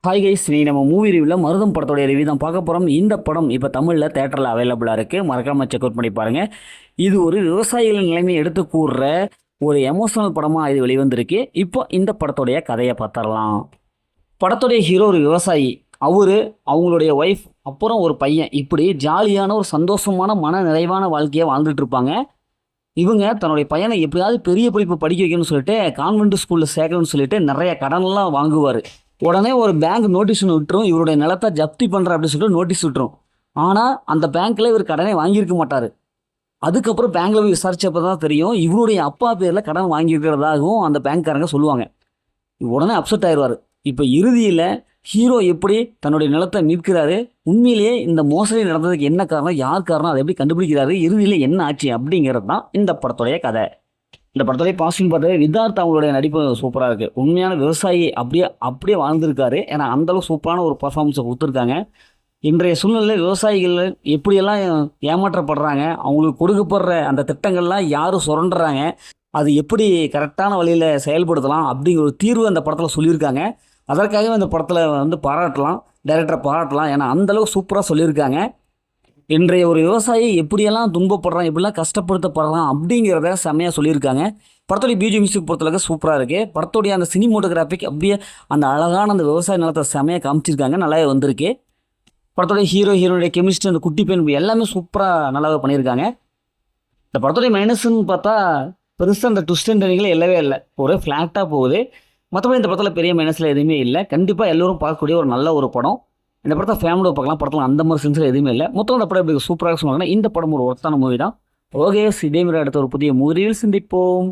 Hi guys, நீ நம்ம movie ரிவ்யூவில் மருதம் படத்தோடைய ரிவ்யூ தான் பார்க்க போகிறோம். இந்த படம் இப்போ தமிழில் தேட்டரில் அவைலபிளாக இருக்குது. மறக்காமல் செக் அவுட் பண்ணி பாருங்கள். இது ஒரு விவசாயிகளின் நிலைமையை எடுத்து கூறுற ஒரு எமோஷனல் படமாக இது வெளிவந்திருக்கு. இப்போ இந்த படத்தோடைய கதையை பார்த்துடலாம். படத்துடைய ஹீரோ ஒரு விவசாயி. அவங்களுடைய ஒய்ஃப், அப்புறம் ஒரு பையன், இப்படி ஜாலியான ஒரு சந்தோஷமான மன நிறைவான வாழ்க்கையை வாழ்ந்துட்டு இருப்பாங்க. இவங்க தன்னுடைய பையனை எப்படியாவது பெரிய படிப்பு படிக்க வைக்கணும்னு சொல்லிட்டு கான்வென்ட் ஸ்கூலில் சேர்க்கணும்னு சொல்லிட்டு நிறைய கடன்லாம் வாங்குவார். உடனே ஒரு பேங்க் நோட்டீஸ் ஒன்று விட்டுரும், இவருடைய நிலத்தை ஜப்தி பண்ணுற அப்படின்னு சொல்லிட்டு நோட்டீஸ் விட்டுரும். ஆனால் அந்த பேங்க்கில் இவர் கடனே வாங்கியிருக்க மாட்டார். அதுக்கப்புறம் பேங்க்கில் போய் விசாரிச்சப்போ தான் தெரியும், இவருடைய அப்பா பேரில் கடன் வாங்கியிருக்கிறதாகவும் அந்த பேங்க்காரங்க சொல்லுவாங்க. உடனே அப்செட் ஆயிடுவார். இப்போ இறுதியில் ஹீரோ எப்படி தன்னுடைய நிலத்தை மீட்கிறாரு, உண்மையிலேயே இந்த மோசடி நடந்ததுக்கு என்ன காரணம், யார் காரணம், அதை எப்படி கண்டுபிடிக்கிறாரு, இறுதியில் என்ன ஆச்சு அப்படிங்கிறது தான் இந்த படத்துடைய கதை. இந்த படத்துடைய பாசிட்டிவ் பார்த்தாவே வித்தார்த் அவங்களுடைய நடிப்பு சூப்பராக இருக்குது. உண்மையான விவசாயி அப்படியே வாழ்ந்திருக்காரு. ஏன்னா அந்தளவு சூப்பரான ஒரு பர்ஃபார்மன்ஸை கொடுத்துருக்காங்க. இன்றைய சூழ்நிலையில் விவசாயிகள் எப்படியெல்லாம் ஏமாற்றப்படுறாங்க, அவங்களுக்கு கொடுக்கப்படுற அந்த திட்டங்கள்லாம் யாரும் சுரண்டுறாங்க, அது எப்படி கரெக்டான வழியில் செயல்படுத்தலாம் அப்படிங்கிற ஒரு தீர்வு அந்த படத்தில் சொல்லியிருக்காங்க. அதற்காகவே அந்த படத்தில் பாராட்டலாம், டைரக்டரை பாராட்டலாம். ஏன்னா அந்தளவுக்கு சூப்பராக சொல்லியிருக்காங்க. இன்றைய ஒரு விவசாயி எப்படியெல்லாம் துன்பப்படுறான், எப்படிலாம் கஷ்டப்படுத்தப்படுறான் அப்படிங்கிறத செம்மையாக சொல்லியிருக்காங்க. படத்துடைய பிஜி மியூசிக் பொறுத்தளவுக்கு சூப்பராக இருக்குது. படத்துடைய அந்த சினிமோட்டோகிராஃபிக் அப்படியே அந்த அழகான அந்த விவசாய நிலத்தை செம்மையாக காமிச்சிருக்காங்க, நல்லாவே வந்திருக்கு. படத்துடைய ஹீரோனுடைய கெமிஸ்ட்ரி, அந்த குட்டி பெண் எல்லாமே சூப்பராக நல்லாவே பண்ணியிருக்காங்க. இந்த படத்துடைய மைனஸ்ன்னு பார்த்தா பெருசாக அந்த ட்விஸ்ட் அண்ட் டர்னிங்கில் இல்லவே இல்லை, ஒரு ஃப்ளாட்டாக போகுது. மற்றபடி இந்த படத்தில் பெரிய மைனஸில் எதுவுமே இல்லை. கண்டிப்பாக எல்லோரும் பார்க்கக்கூடிய ஒரு நல்ல ஒரு படம். இந்த படத்தை ஃபேமிலியை பார்க்கலாம். படத்தில் அந்த மாதிரி சென்ஸில் எதுவுமே இல்லை. மொத்தம் இந்த படம் எப்படி சூப்பராக சொன்னாங்கன்னா இந்த படம் ஒரு ஒருத்தான மூவி தான். ஓகே, இதே மாதிரி அடுத்த ஒரு புதிய மூவியில் சந்திப்போம்.